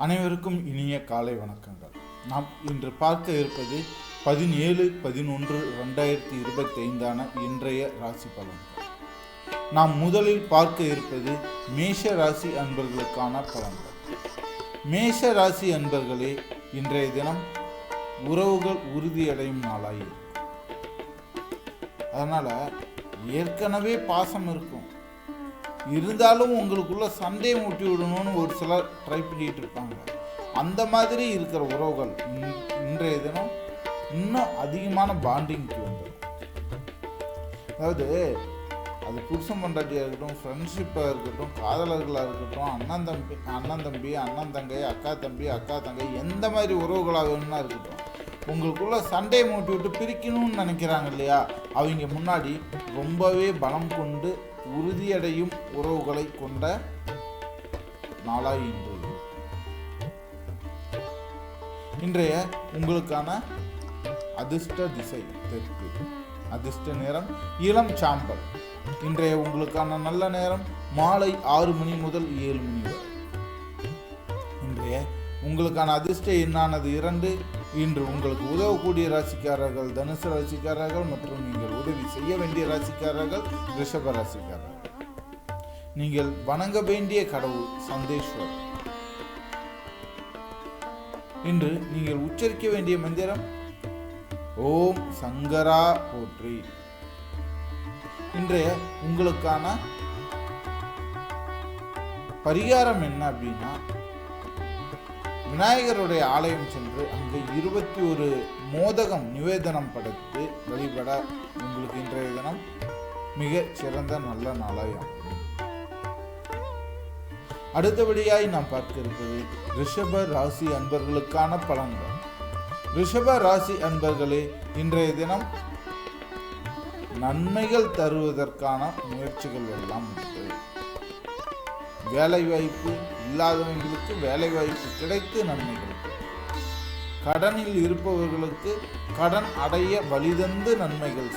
அனைவருக்கும் இனிய காலை வணக்கங்கள். நாம் இன்று பார்க்க இருப்பது 17/11/2025 இன்றைய ராசி பலன்கள். நாம் முதலில் பார்க்க இருப்பது மேஷ ராசி அன்பர்களுக்கான பலன்கள். மேஷ ராசி அன்பர்களே, இன்றைய தினம் உறவுகள் உறுதியடையும் நாளாயிருக்கும். அதனால ஏற்கனவே பாசம் இருக்கும், இருந்தாலும் உங்களுக்குள்ள சண்டையை மூட்டி விடணும்னு ஒரு சிலர் ட்ரை பண்ணிட்டு இருப்பாங்க. அந்த மாதிரி இருக்கிற உறவுகள் இன்றைய தினம் இன்னும் அதிகமான பாண்டிங்க்கு வந்துடும். அதாவது அது புருஷன் பொண்டாட்டியாக இருக்கட்டும், ஃப்ரெண்ட்ஷிப்பாக இருக்கட்டும், காதலர்களாக இருக்கட்டும், அண்ணன் தம்பி, அண்ணன் தங்கை, அக்கா தங்கை, எந்த மாதிரி உறவுகளாக வேணும்னா இருக்கட்டும், உங்களுக்குள்ள சண்டையை மூட்டி விட்டு பிரிக்கணும்னு நினைக்கிறாங்க இல்லையா, அவங்க முன்னாடி ரொம்பவே பலம் கொண்டு உறுதியடையும் உறவுகளை கொண்ட நாளாய் இன்றைய உங்களுக்கான அதிர்ஷ்ட திசை தெற்கு, அதிர்ஷ்ட நேரம் இளம் சாம்பல். இன்றைய உங்களுக்கான நல்ல நேரம் மாலை 6 மணி முதல் 7 மணி வரை. இன்றைய உங்களுக்கான அதிர்ஷ்ட எண்ணானது 2. இன்று உங்களுக்கு உதவக்கூடிய ராசிக்காரர்கள் தனுசு ராசிக்காரர்கள் மற்றும் நீங்கள் உதவி செய்ய வேண்டிய ராசிக்காரர்கள் ரிஷப ராசிக்காரர்கள். நீங்கள் வணங்க வேண்டிய கடவுள் சந்தேஸ்வர். இன்று நீங்கள் உச்சரிக்க வேண்டிய மந்திரம் ஓம் சங்கரா போற்றி. இன்றைய உங்களுக்கான பரிகாரம் என்ன அப்படின்னா, விநாயகருடைய ஆலயம் சென்று அங்கு 21 மோதகம் நிவேதனம் படைத்து வழிபட உங்களுக்கு இன்றைய தினம் மிக சிறந்த நல்ல நாளாகும். அடுத்தபடியாய் நாம் பார்க்க இருப்பது ரிஷப ராசி அன்பர்களுக்கான பலன்கள். ரிஷப ராசி அன்பர்களே, இன்றைய தினம் நன்மைகள் தருவதற்கான முயற்சிகள் எல்லாம் உண்டு. வேலை வாய்ப்பு இல்லாதவங்களுக்கு வேலை வாய்ப்பு கிடைத்து நன்மைகள், கடனில் இருப்பவர்களுக்கு கடன் அடைய வழிதந்து நன்மைகள்,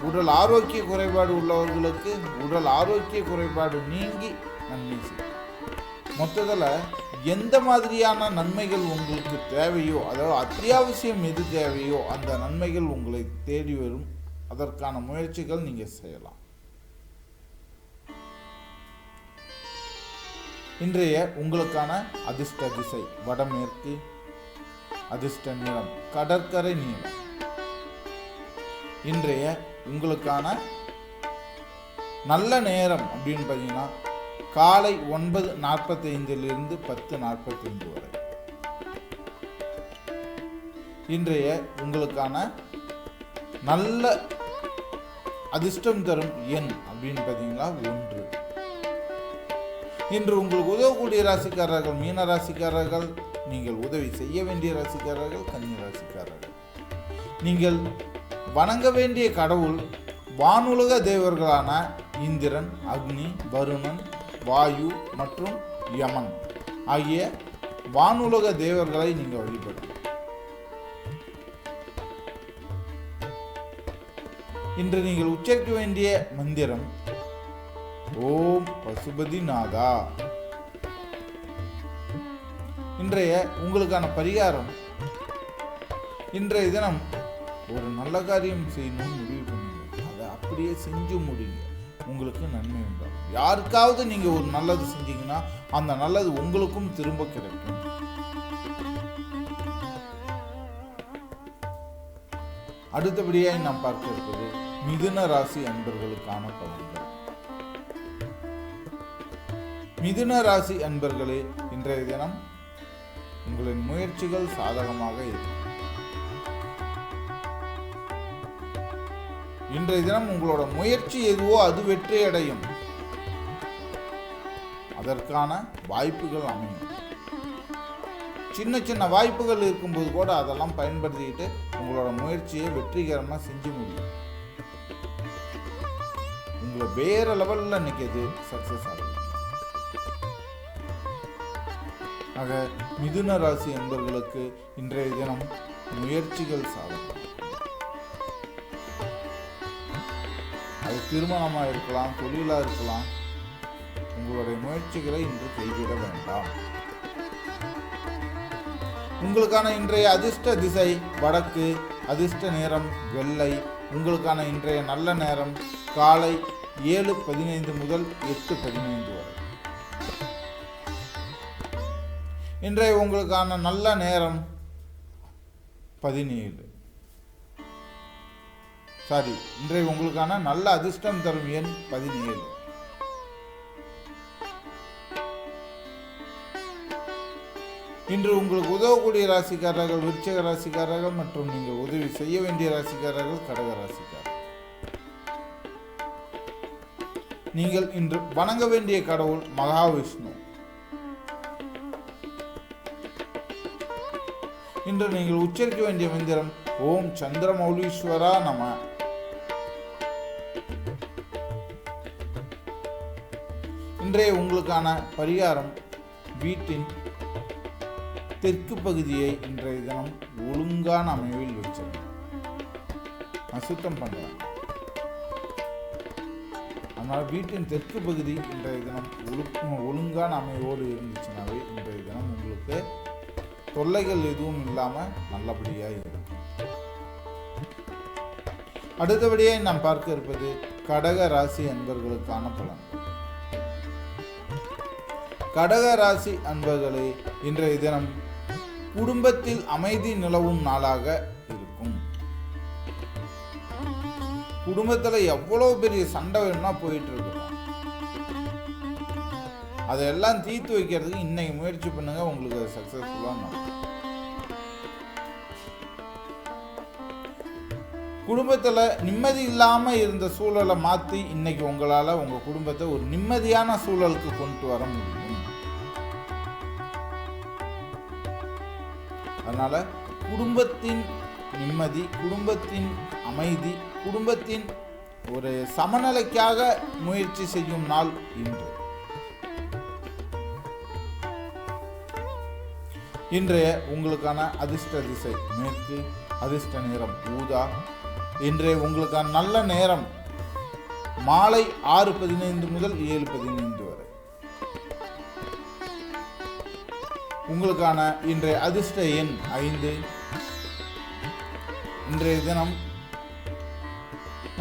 உடல் ஆரோக்கிய குறைபாடு உள்ளவர்களுக்கு உடல் ஆரோக்கிய குறைபாடு நீங்கி நன்மை செய்யும். மொத்தத்தில் எந்த மாதிரியான நன்மைகள் உங்களுக்கு தேவையோ, அதாவது அத்தியாவசியம் எது தேவையோ அந்த நன்மைகள் உங்களை தேடி வரும். அதற்கான முயற்சிகள் நீங்கள் செய்யலாம். இன்றைய உங்களுக்கான அதிர்ஷ்ட திசை வடமேற்கு, அதிர்ஷ்ட நிறம் கடற்கரை நீலம். இன்றைய உங்களுக்கான நல்ல நேரம் அப்படின்னு பார்த்தீங்கன்னா காலை 9:45 10:45 வரை. இன்றைய உங்களுக்கான நல்ல அதிர்ஷ்டம் தரும் எண் அப்படின்னு பார்த்தீங்கன்னா 1. இன்று உங்களுக்கு உதவக்கூடிய ராசிக்காரர்கள் மீன ராசிக்காரர்கள், நீங்கள் உதவி செய்ய வேண்டிய ராசிக்காரர்கள் கன்னி ராசிக்காரர்கள். நீங்கள் வணங்க வேண்டிய கடவுள் வானுலக தேவர்களான இந்திரன், அக்னி, வருணன், வாயு மற்றும் யமன் ஆகிய வானுலக தேவர்களை நீங்கள் வழிபடும். இன்று நீங்கள் உச்சரிக்க வேண்டிய மந்திரம் ஓம் பசுபதி நாதா. இன்றைய உங்களுக்கான பரிகாரம், இன்றைய தினம் ஒரு நல்ல காரியம் செய்யணும்னு முடிவு பண்ணுங்க, அதை அப்படியே செஞ்சு முடிங்க, உங்களுக்கு நன்மை உண்டாகும். யாருக்காவது நீங்க ஒரு நல்லது செஞ்சீங்கன்னா அந்த நல்லது உங்களுக்கும் திரும்ப கிடைக்கும். அடுத்தபடியாக நாம் பார்க்க இருப்பது மிதுன ராசி அன்பர்களுக்கான பலன்கள். மிதுன ராசி அன்பர்களே, இன்றைய தினம் உங்களின் முயற்சிகள் சாதகமாக இருக்கும். இன்றைய தினம் உங்களோட முயற்சி எதுவோ அது வெற்றி அடையும். அதற்கான வாய்ப்புகள் அமையும். சின்ன சின்ன வாய்ப்புகள் இருக்கும்போது கூட அதெல்லாம் பயன்படுத்திக்கிட்டு உங்களோட முயற்சியை வெற்றிகரமாக செஞ்சு முடியும். உங்களை வேற லெவலில் இன்னைக்கு இது சக்சஸ் ஆகும். ஆக மிதுன ராசி என்பவர்களுக்கு இன்றைய தினம் முயற்சிகள் சாதகம். அது திருமணமாக இருக்கலாம், தொழிலாக இருக்கலாம், உங்களுடைய முயற்சிகளை இன்று கைவிட வேண்டாம். உங்களுக்கான இன்றைய அதிர்ஷ்ட திசை வடக்கு, அதிர்ஷ்ட நேரம் வெள்ளை. உங்களுக்கான இன்றைய நல்ல நேரம் காலை 7:15 முதல் 8:15 வரை. இன்றைய உங்களுக்கான நல்ல நேரம் 17. இன்றைய உங்களுக்கான நல்ல அதிர்ஷ்டம் தரும் எண் 17. இன்று உங்களுக்கு உதவக்கூடிய ராசிக்காரர்கள் விருச்சிக ராசிக்காரர்கள் மற்றும் நீங்கள் உதவி செய்ய வேண்டிய ராசிக்காரர்கள் கடக ராசிக்காரர்கள். நீங்கள் இன்று வணங்க வேண்டிய கடவுள் மகாவிஷ்ணு. இன்று நீங்கள் உச்சரிக்க வேண்டிய மந்திரம் ஓம் சந்திரமௌலீஸ்வரா நம. இன்றைய உங்களுக்கான பரிகாரம் வீட்டின் தெற்கு பகுதியை இன்றைய தினம் ஒழுங்கான அமைவில் வச்சிருங்க. அசுத்தம் பண்ணுறாங்க. அதனால் வீட்டின் தெற்கு பகுதி இன்றைய தினம் ஒழுங்கான அமைவோடு இருந்துச்சுனாவே இன்றைய தினம் உங்களுக்கு தொல்லைகள் எதுவும் இல்லாமல் நல்லபடியாக இருக்கும். அடுத்தபடியாக நாம் பார்க்க இருப்பது கடக ராசி அன்பர்களுக்கான பலன். கடக ராசி அன்பர்களே, இன்றைய தினம் குடும்பத்தில் அமைதி நிலவும் நாளாக இருக்கும். குடும்பத்தில் எவ்வளவு பெரிய சண்டை வேணும்னா போயிட்டு இருக்கிறோம். அதையெல்லாம் தீர்த்து வைக்கிறதுக்கு இன்னைக்கு முயற்சி பண்ணுங்க, உங்களுக்கு அது சக்சஸ்ஃபுல்லா நடக்கும். குடும்பத்தில் நிம்மதி இல்லாம இருந்த சூழலை மாற்றி இன்னைக்கு உங்களால உங்க குடும்பத்தை ஒரு நிம்மதியான சூழலுக்கு கொண்டு வர முடியும். அதனால குடும்பத்தின் நிம்மதி, குடும்பத்தின் அமைதி, குடும்பத்தின் ஒரு சமநிலைக்காக முயற்சி செய்யும் நாள் இன்று. இன்றைய உங்களுக்கான அதிர்ஷ்ட திசை மேற்கு, அதிர்ஷ்ட நேரம் ஊதா. இன்றைய உங்களுக்கான நல்ல நேரம் மாலை 6:15 முதல் 7:15 வரை. உங்களுக்கான இன்றைய அதிர்ஷ்ட எண் 5. இன்றைய தினம்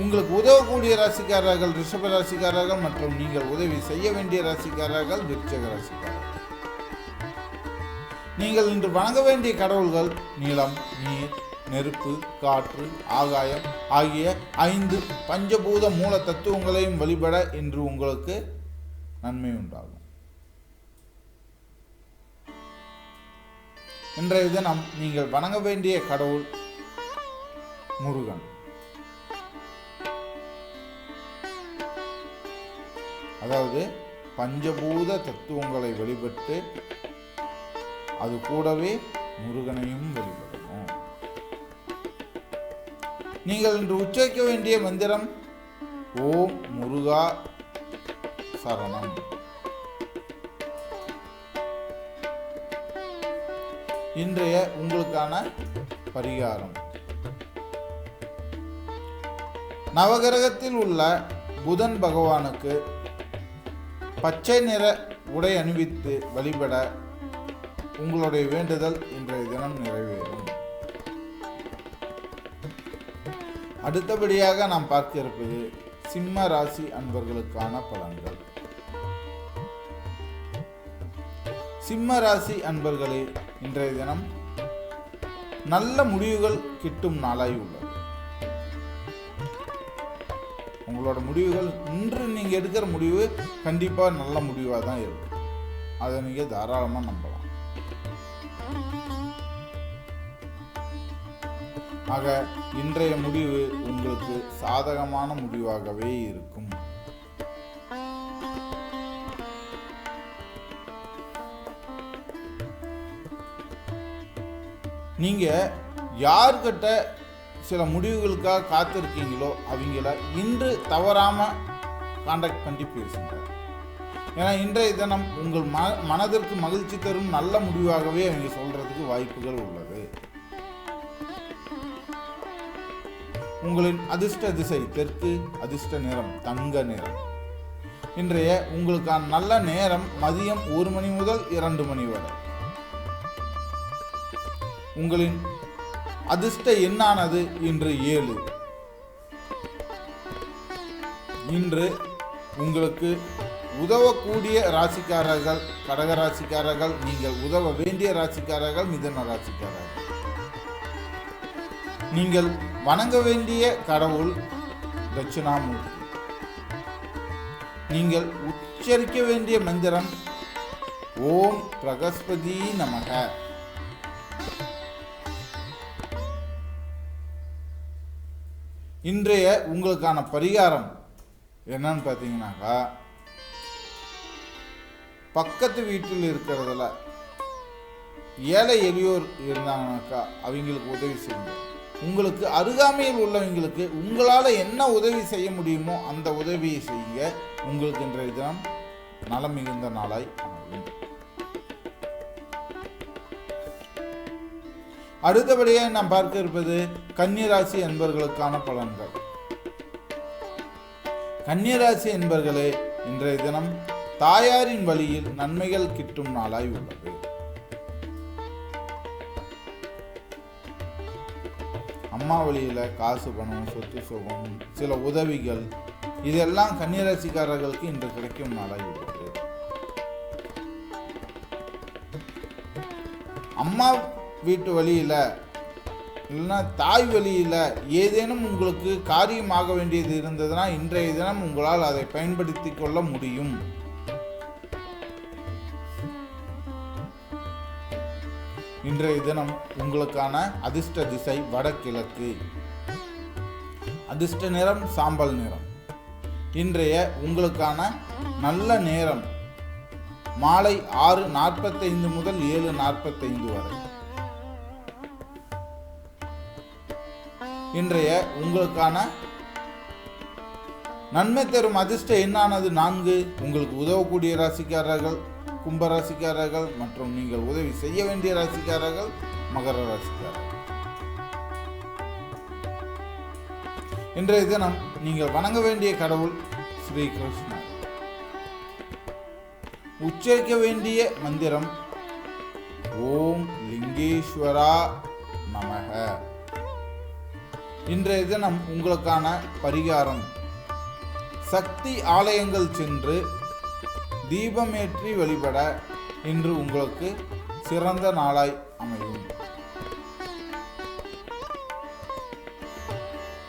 உங்களுக்கு உதவக்கூடிய ராசிக்காரர்கள் ரிஷப ராசிக்காரர்கள் மற்றும் நீங்கள் உதவி செய்ய வேண்டிய ராசிக்காரர்கள் விருச்சிக ராசிக்காரர்கள். நீங்கள் இன்று வணங்க வேண்டிய கடவுள்கள் நிலம், நீர், நெருப்பு, காற்று, ஆகாயம் ஆகிய 5 பஞ்சபூத மூல தத்துவங்களையும் வழிபட இன்று உங்களுக்கு நன்மை உண்டாகும். இன்றைய தினம் நீங்கள் வணங்க வேண்டிய கடவுள் முருகன். அதாவது பஞ்சபூத தத்துவங்களை வழிபட்டு அது கூடவே முருகனையும் வழிபடணும். நீங்கள் இன்று உச்சரிக்க வேண்டிய மந்திரம் ஓம் முருகா சரணம். இன்றைய உங்களுக்கான பரிகாரம் நவகிரகத்தில் உள்ள புதன் பகவானுக்கு பச்சை நிற உடை அணிவித்து வழிபட உங்களுடைய வேண்டுதல் இன்றைய தினம் நிறைவேறும். அடுத்தபடியாக நாம் பார்க்க இருப்பது சிம்ம ராசி அன்பர்களுக்கான பலன்கள். சிம்ம ராசி அன்பர்களே, இன்றைய தினம் நல்ல முடிவுகள் கிட்டும் நாளாய் உள்ளது. உங்களோட முடிவுகள் இன்று நீங்க எடுக்கிற முடிவு கண்டிப்பா நல்ல முடிவாக தான் இருக்கும். அதை நீங்க தாராளமா நம்பலாம். ஆக இன்றைய முடிவு உங்களுக்கு சாதகமான முடிவாகவே இருக்கும். நீங்க யார்கிட்ட சில முடிவுகளுக்காக காத்திருக்கீங்களோ அவங்கள இன்று தவறாம கான்டாக்ட் பண்ணி பேசுங்க. ஏன்னா இன்றைய தினம் உங்கள் மனதிற்கு மகிழ்ச்சி தரும் நல்ல முடிவாகவே அவங்க சொல்றதுக்கு வாய்ப்புகள் உள்ளது. உங்களின் அதிர்ஷ்ட திசை தெற்கு, அதிர்ஷ்ட நிறம் தங்க நிறம். இன்றைய உங்களுக்கான நல்ல நேரம் மதியம் 1 மணி முதல் 2 மணி வரை. உங்களின் அதிர்ஷ்ட எண்ணானது இன்று 7. இன்று உங்களுக்கு உதவக்கூடிய ராசிக்காரர்கள் கடக ராசிக்காரர்கள், நீங்கள் உதவ வேண்டிய ராசிக்காரர்கள் மிதுன ராசிக்காரர்கள். நீங்கள் வணங்க வேண்டிய கடவுள் தட்சிணாமூர்த்தி. நீங்கள் உச்சரிக்க வேண்டிய மந்திரம் ஓம் பிரகஸ்பதி நமக. இன்றைய உங்களுக்கான பரிகாரம் என்னன்னு பார்த்தீங்கன்னாக்கா, பக்கத்து வீட்டில் இருக்கிறதுல ஏழை எளியோர் இருந்தாங்கனாக்கா அவங்களுக்கு உதவி செய்யுங்க. உங்களுக்கு அருகாமையில் உள்ளவங்களுக்கு உங்களால் என்ன உதவி செய்ய முடியுமோ அந்த உதவியை செய்யுங்க. உங்களுக்கு இன்றைய தினம் நலம் மிகுந்த நாளாய் அமையும். அடுத்தபடியாக நாம் பார்க்க இருப்பது கன்னிராசி என்பவர்களுக்கான பலன்கள். கன்னிராசி என்பவர்களே, இன்றைய தினம் தாயாரின் வழியில் நன்மைகள் கிட்டும் நாளாய் உள்ளது. அம்மா வழியில் காசு, பணம், சொத்து சுகம், சில உதவிகள், இதெல்லாம் கன்னிராசிக்காரர்களுக்கு இன்று கிடைக்கும் நாளாய் உள்ளது. அம்மா வீட்டு வழியில் இல்லைன்னா தாய் வழியில் ஏதேனும் உங்களுக்கு காரியமாக வேண்டியது இருந்ததுன்னா இன்றைய தினம் உங்களால் அதை பயன்படுத்தி கொள்ள முடியும். இன்றைய தினம் உங்களுக்கான அதிர்ஷ்ட திசை வடகிழக்கு. அதிர்ஷ்ட நிறம் சாம்பல் நிறம். இன்றைய உங்களுக்கான நல்ல நேரம் மாலை 6:45 முதல் 7:45 வரை. இன்றைய உங்களுக்கான நன்மை தரும் அதிர்ஷ்ட எண்ணானது 4. உங்களுக்கு உதவக்கூடிய ராசிக்காரர்கள் கும்பராசிக்காரர்கள் மற்றும் நீங்கள் உதவி செய்ய வேண்டிய ராசிக்காரர்கள் மகர ராசிக்காரர்கள். இன்றைய தினம் நீங்கள் வணங்க வேண்டிய கடவுள் ஸ்ரீ கிருஷ்ணர். உச்சரிக்க வேண்டிய மந்திரம் ஓம் லிங்கேஸ்வரா நமக. இன்றைய தினம் உங்களுக்கான பரிகாரம் சக்தி ஆலயங்கள் சென்று தீபமேற்றி வழிபட இன்று உங்களுக்கு சிறந்த நாளாய் அமையும்.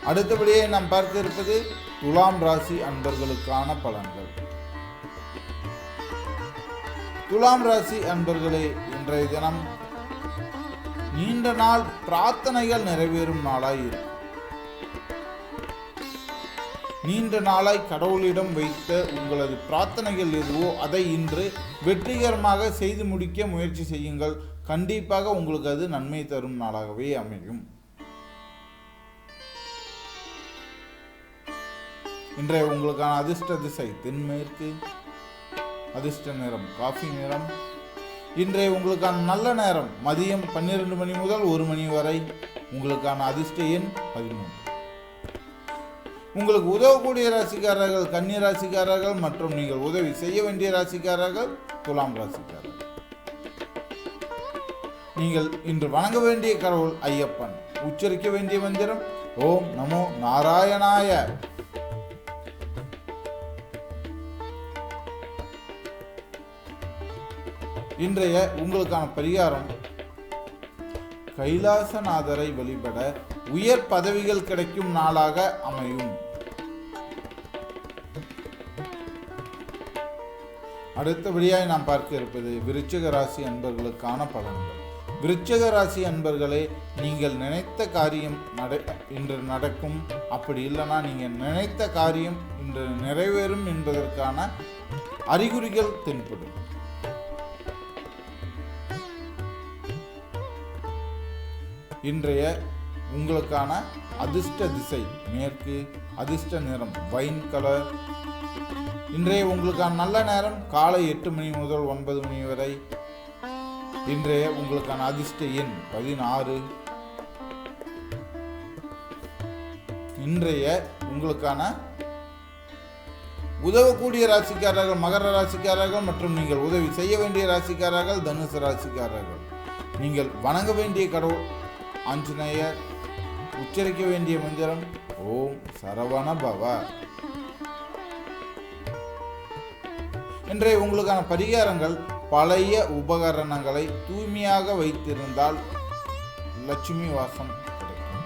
அடுத்தபடியே நாம் பார்க்க இருப்பது துலாம் ராசி அன்பர்களுக்கான பலன்கள். துலாம் ராசி அன்பர்களே, இன்றைய தினம் நீண்ட நாள் பிரார்த்தனைகள் நிறைவேறும் நாளாய் இருக்கும். நீண்ட நாளாய் கடவுளிடம் வைத்த உங்களது பிரார்த்தனைகள் எதுவோ அதை இன்று வெற்றிகரமாக செய்து முடிக்க முயற்சி செய்யுங்கள். கண்டிப்பாக உங்களுக்கு அது நன்மை தரும் நாளாகவே அமையும். இன்றைய உங்களுக்கான அதிர்ஷ்ட திசை தென்மேற்கு. அதிர்ஷ்ட நிறம் காஃபி நிறம். இன்றைய உங்களுக்கான நல்ல நேரம் மதியம் 12 மணி முதல் 1 மணி வரை. உங்களுக்கான அதிர்ஷ்ட எண் 13. உங்களுக்கு உதவக்கூடிய ராசிக்காரர்கள் கன்னி ராசிக்காரர்கள் மற்றும் நீங்கள் உதவி செய்ய வேண்டிய ராசிக்காரர்கள் துலாம் ராசிக்காரர்கள். நீங்கள் இன்று வணங்க வேண்டிய கடவுள் ஐயப்பன். உச்சரிக்க வேண்டிய மந்திரம் ஓம் நமோ நாராயணாய. இன்றைய உங்களுக்கான பரிகாரம் கைலாசநாதரை வழிபட உயர் பதவிகள் கிடைக்கும் நாளாக அமையும். அடுத்தபடியாக நாம் பார்க்க இருப்பது விருச்சிக ராசி அன்பர்களுக்கான பலன்கள். விருச்சிக ராசி அன்பர்களே, நீங்கள் நினைத்த காரியம் இன்று நடக்கும். அப்படி இல்லைன்னா நீங்கள் நினைத்த காரியம் இன்று நிறைவேறும் என்பதற்கான அறிகுறிகள் தென்படும். இன்றைய உங்களுக்கான அதிர்ஷ்ட திசை மேற்கு. அதிர்ஷ்ட நிறம் வைன் கலர். இன்றைய உங்களுக்கான நல்ல நேரம் காலை 8 மணி முதல் 9 மணி வரை. இன்றைய உங்களுக்கான அதிர்ஷ்ட எண் 16. இன்றைய உங்களுக்கான உதவக்கூடிய ராசிக்காரர்கள் மகர ராசிக்காரர்கள் மற்றும் நீங்கள் உதவி செய்ய வேண்டிய ராசிக்காரர்கள் தனுசு ராசிக்காரர்கள். நீங்கள் வணங்க வேண்டிய கடவுள் ஆஞ்சநேயர். உச்சரிக்க வேண்டிய மந்திரம் ஓம் சரவண பவ. இன்றைய உங்களுக்கான பரிகாரங்கள்: பழைய உபகரணங்களை தூய்மையாக வைத்திருந்தால் லட்சுமி வாசம் கிடைக்கும்.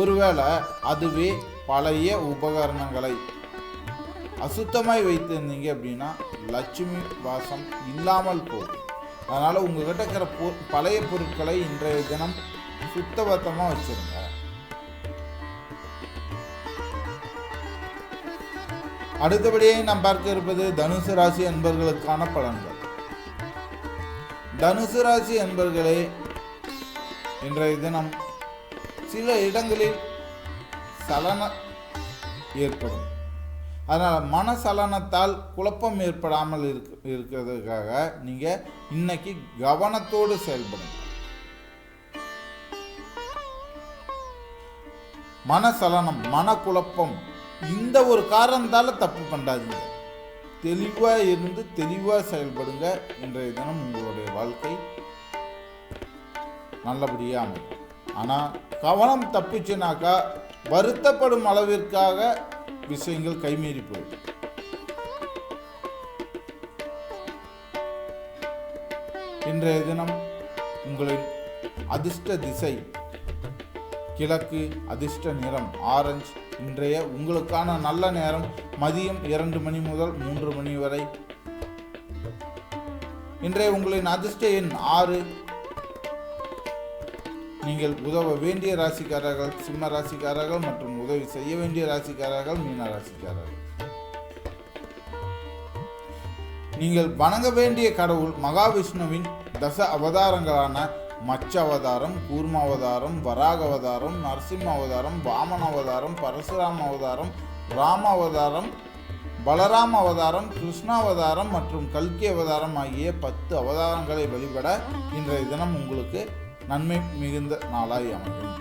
ஒருவேளை அதுவே பழைய உபகரணங்களை அசுத்தமாய் வைத்திருந்தீங்க அப்படின்னா லட்சுமி வாசம் இல்லாமல் போகும். அதனால் உங்ககிட்ட இருக்கிற பழைய பொருட்களை இன்றைய தினம் சுத்தபத்தமாக வச்சிருங்க. அடுத்தபடியே நாம் பார்க்க இருப்பது தனுசு ராசி அன்பர்களுக்கான பலன்கள். தனுசு ராசி அன்பர்களே, இன்றைய தினம் சில இடங்களில் சலனம் ஏற்படும். அதனால் மனசலனத்தால் குழப்பம் ஏற்படாமல் இருக்கிறதுக்காக நீங்கள் இன்னைக்கு கவனத்தோடு செயல்படும். மனசலனம், மனக்குழப்பம், இந்த ஒரு காரணத்தால் தப்பு பண்ணாதீங்க. தெளிவாக இருந்து தெளிவாக செயல்படுங்க. இன்றைய தினம் உங்களுடைய வாழ்க்கை நல்லபடியாக அமையும். ஆனால் கவனம் தப்பிச்சுனாக்கா வருத்தப்படும் அளவிற்காக விஷயங்கள் கைமீறி போயிடும். இன்றைய தினம் உங்களின் அதிர்ஷ்ட திசை கிழக்கு, அதிர்ஷ்ட நிறம் ஆரஞ்சு. இன்றைய உங்களுக்கான நல்ல நேரம் மதியம் 2 மணி முதல் 3 மணி வரை. இன்றைய உங்களின் அதிர்ஷ்ட எண் 6. நீங்கள் உதவ வேண்டிய ராசிக்காரர்கள் சிம்ம ராசிக்காரர்கள் மற்றும் உதவி செய்ய வேண்டிய ராசிக்காரர்கள் மீன ராசிக்காரர்கள். நீங்கள் வணங்க வேண்டிய கடவுள் மகாவிஷ்ணுவின் தச அவதாரங்களான மச்ச அவதாரம், கூர்ம அவதாரம், வராக அவதாரம், நரசிம்ம அவதாரம், வாமன அவதாரம், பரசுராம அவதாரம், ராம அவதாரம், பலராம அவதாரம், கிருஷ்ண அவதாரம் மற்றும் கல்கி அவதாரம் ஆகிய 10 அவதாரங்களை வழிபட இன்றைய தினம் உங்களுக்கு நன்மை மிகுந்த நாளாய் அமையும்.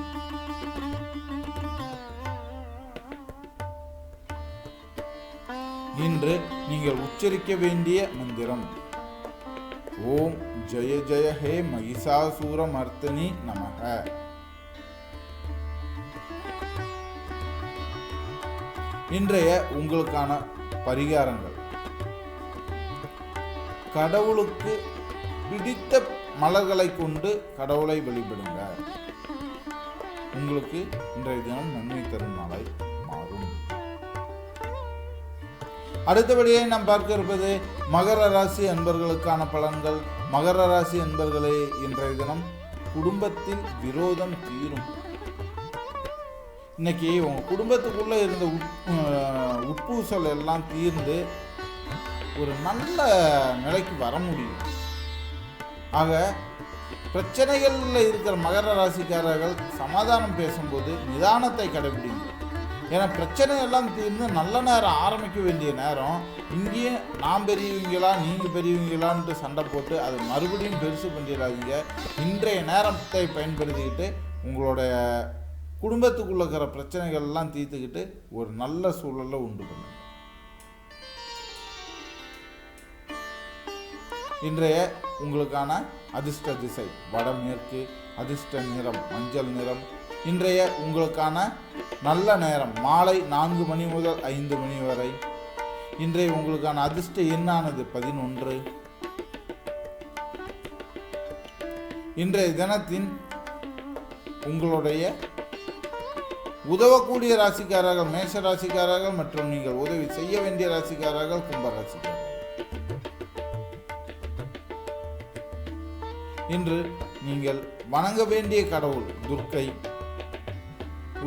இன்று நீங்கள் உச்சரிக்க வேண்டிய மந்திரம் ஓம் ஜெய ஜெய ஹே மகிஷாசூர மர்த்தினி நமக. இன்றைய உங்களுக்கான பரிகாரங்கள்: கடவுளுக்கு பிடித்த மலர்களை கொண்டு கடவுளை வழிபடுங்க. உங்களுக்கு இன்றைய தினம் நன்மை தரும் நாளாய் மாறும். அடுத்தபடியே நாம் பார்க்க இருப்பது மகர ராசி அன்பர்களுக்கான பலன்கள். மகர ராசி அன்பர்களே, இன்றைய தினம் குடும்பத்தில் விரோதம் தீரும். இன்னைக்கு உங்க குடும்பத்துக்குள்ள இருந்த உட்பூசல் எல்லாம் தீர்ந்து ஒரு நல்ல நிலைக்கு வர முடியும். ஆக பிரச்சனைகளில் இருக்கிற மகர ராசிக்காரர்கள் சமாதானம் பேசும்போது நிதானத்தை கடைபிடிங்க. ஏன்னா பிரச்சனை எல்லாம் தீர்ந்து நல்ல நேரம் ஆரம்பிக்க வேண்டிய நேரம் இங்கேயும் நான் பெரியவங்களா நீங்கள் பெரியவங்களான்ட்டு சண்டை போட்டு அது மறுபடியும் பெருசு பண்ணிடாதீங்க. இன்றைய நேரத்தை பயன்படுத்திக்கிட்டு உங்களுடைய குடும்பத்துக்குள்ள இருக்கிற பிரச்சனைகள் எல்லாம் தீர்த்துக்கிட்டு ஒரு நல்ல சூழலை உண்டு பண்ணுங்க. இன்றைய உங்களுக்கான அதிர்ஷ்ட திசை வடமேற்கு, அதிர்ஷ்ட நிறம் மஞ்சள் நிறம். இன்றைய உங்களுக்கான நல்ல நேரம் மாலை 4 மணி முதல் 5 மணி வரை. இன்றைய உங்களுக்கான அதிர்ஷ்ட எண்ணானது 11. இன்றைய தினத்தின் உங்களுடைய உதவக்கூடிய ராசிக்காரர்கள் மேஷ ராசிக்காரர்கள் மற்றும் நீங்கள் உதவி செய்ய வேண்டிய ராசிக்காரர்கள் கும்ப ராசிக்காரர்கள். இன்று நீங்கள் வணங்க வேண்டிய கடவுள் துர்க்கை.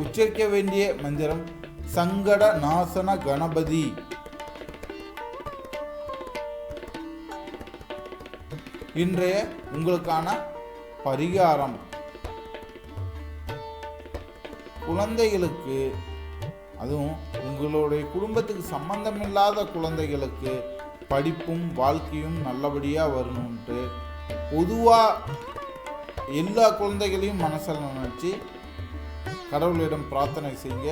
உச்சரிக்க வேண்டிய மந்திரம் சங்கட நாசன கணபதி. இன்றைய உங்களுக்கான பரிகாரம் குழந்தைகளுக்கு, அதுவும் உங்களுடைய குடும்பத்துக்கு சம்பந்தமில்லாத குழந்தைகளுக்கு படிப்பும் வாழ்க்கையும் நல்லபடியாக வரணும்ட்டு பொதுவாக எல்லா குழந்தைகளையும் மனசில் நினச்சி கடவுளிடம் பிரார்த்தனை செய்ய.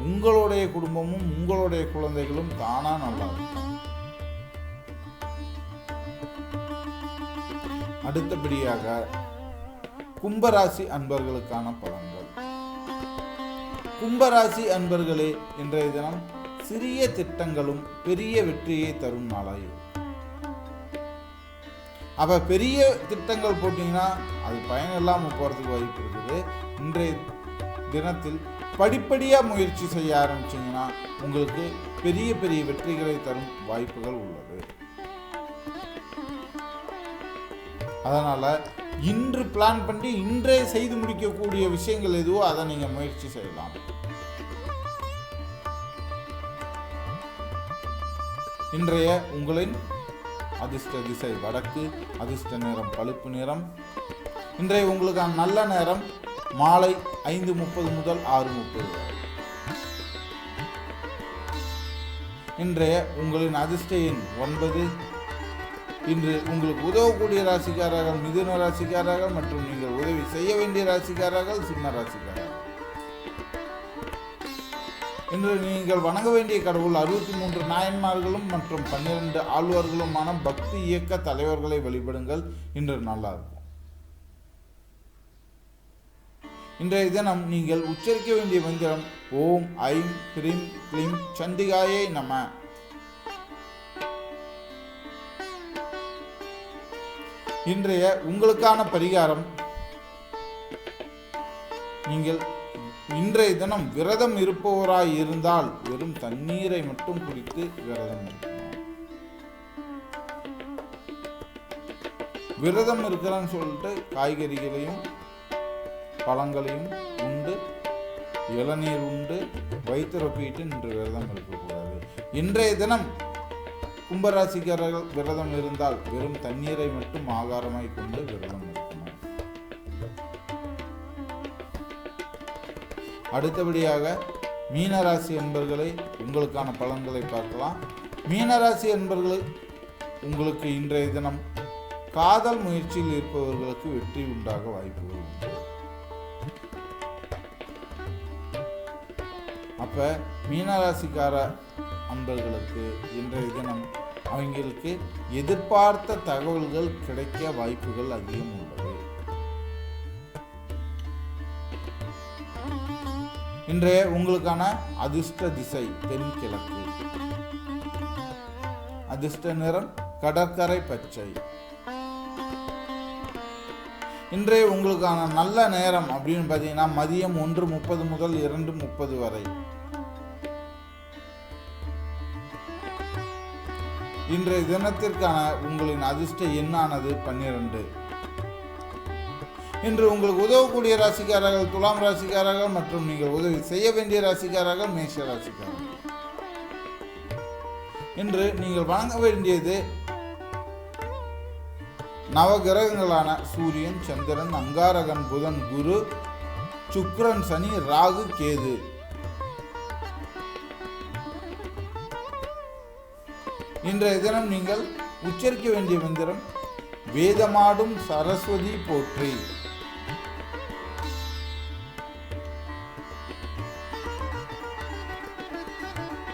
உங்களுடைய குடும்பமும் உங்களுடைய குழந்தைகளும் தானா நல்லா இருக்கும். அடுத்தபடியாக கும்பராசி அன்பர்களுக்கான பலன்கள். கும்பராசி அன்பர்களே, இன்றைய தினம் சிறிய திட்டங்களும் பெரிய வெற்றியை தரும் நாளாய். அப்ப பெரிய திட்டங்கள் போட்டீங்கன்னா அது பயன் இல்லாமல் போறதுக்கு வாய்ப்பு இருக்குது. இன்றைய தினத்தில் படிப்படியா முயற்சி செய்ய ஆரம்பிச்சீங்கன்னா உங்களுக்கு பெரிய பெரிய வெற்றிகளை தரும் வாய்ப்புகள் உள்ளது. அதனால இன்று பிளான் பண்ணி இன்றே செய்து முடிக்கக்கூடிய விஷயங்கள் எதுவோ அதை நீங்க முயற்சி செய்யலாம். இன்றைய உங்களின் அதிர்ஷ்ட திசை வடக்கு, அதிர்ஷ்ட நிறம் பழுப்பு நிறம். இன்றைய உங்களுக்கான நல்ல நேரம் மாலை 5:30 முதல் 6:30 வரை. இன்றைய உங்களின் அதிர்ஷ்ட எண் 9. இன்று உங்களுக்கு உதவக்கூடிய ராசிக்காரர்கள் மிதுன ராசிக்காரர்கள் மற்றும் நீங்கள் உதவி செய்ய வேண்டிய ராசிக்காரர்கள் சிம்ம ராசிக்காரர்கள். இன்று நீங்கள் வணங்க வேண்டிய கடவுள் 63 நாயன்மார்களும் மற்றும் 12 ஆழ்வார்களுமான பக்தி இயக்க தலைவர்களை வழிபடுங்கள். இன்று நல்லா இருக்கும். இன்றைய தினம் நீங்கள் உச்சரிக்க வேண்டிய மந்திரம் ஓம் ஐம் ஹ்ரீம் க்ளீம் சண்டிகாயை நம. இன்றைய உங்களுக்கான பரிகாரம், நீங்கள் இன்றைய தினம் விரதம் இருப்பவராய் இருந்தால் வெறும் தண்ணீரை மட்டும் குடித்து விரதம் இருக்கணும். விரதம் இருக்கிறான்னு சொல்லிட்டு காய்கறிகளையும் பழங்களையும் உண்டு, இளநீர் உண்டு, வயிற்றுப்பிட்டு இன்று விரதம் இருக்கக்கூடாது. இன்றைய தினம் கும்பராசிக்காரர்கள் விரதம் இருந்தால் வெறும் தண்ணீரை மட்டும் ஆகாரமாய் கொண்டு விரதம் இருக்கணும். அடுத்தபடியாக மீனராசி என்பர்களை உங்களுக்கான பலன்களை பார்க்கலாம். மீனராசி என்பர்கள் உங்களுக்கு இன்றைய தினம் காதல் முயற்சியில் இருப்பவர்களுக்கு வெற்றி உண்டாக வாய்ப்புகள் உண்டு. அப்ப மீனராசிக்கார அன்பர்களுக்கு இன்றைய தினம் அவங்களுக்கு எதிர்பார்த்த தகவல்கள் கிடைக்க வாய்ப்புகள் அதிகம் உள்ளது. இன்றைய உங்களுக்கான அதிர்ஷ்ட திசை தென்கிழக்கு, அதிர்ஷ்ட நிறம் கடற்கரை பச்சை. இன்றைய உங்களுக்கான நல்ல நேரம் அப்படின்னு பார்த்தீங்கன்னா மதியம் 1:30 முதல் 2:30 வரை. இன்றைய தினத்திற்கான உங்களின் அதிர்ஷ்ட எண்ணானது 12. இன்று உங்களுக்கு உதவக்கூடிய ராசிக்காரர்கள் துலாம் ராசிக்காரர்கள் மற்றும் நீங்கள் உதவி செய்ய வேண்டிய ராசிக்காரர்கள் மேஷ ராசிக்காரர்கள். இன்று நீங்கள் வணங்க வேண்டியது நவகிரகங்களான சூரியன், சந்திரன், அங்காரகன், புதன், குரு, சுக்கிரன், சனி, ராகு, கேது. இன்றைய தினம் நீங்கள் உச்சரிக்க வேண்டிய மந்திரம் வேதமாடும் சரஸ்வதி போற்றி.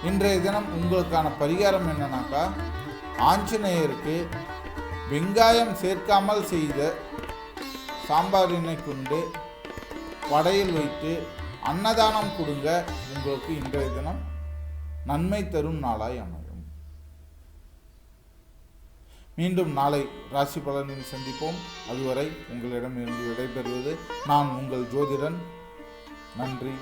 இன்றைய தினம் உங்களுக்கான பரிகாரம் என்னன்னாக்கா, ஆஞ்சநேயருக்கு வெங்காயம் சேர்க்காமல் செய்த சாம்பாரினை கொண்டு படையில் வைத்து அன்னதானம் கொடுங்க. உங்களுக்கு இன்றைய தினம் நன்மை தரும் நாளாய் அமையும். மீண்டும் நாளை ராசி பலனில் சந்திப்போம். அதுவரை உங்களிடமிருந்து விடைபெறுவது நான் உங்கள் ஜோதிடன். நன்றி.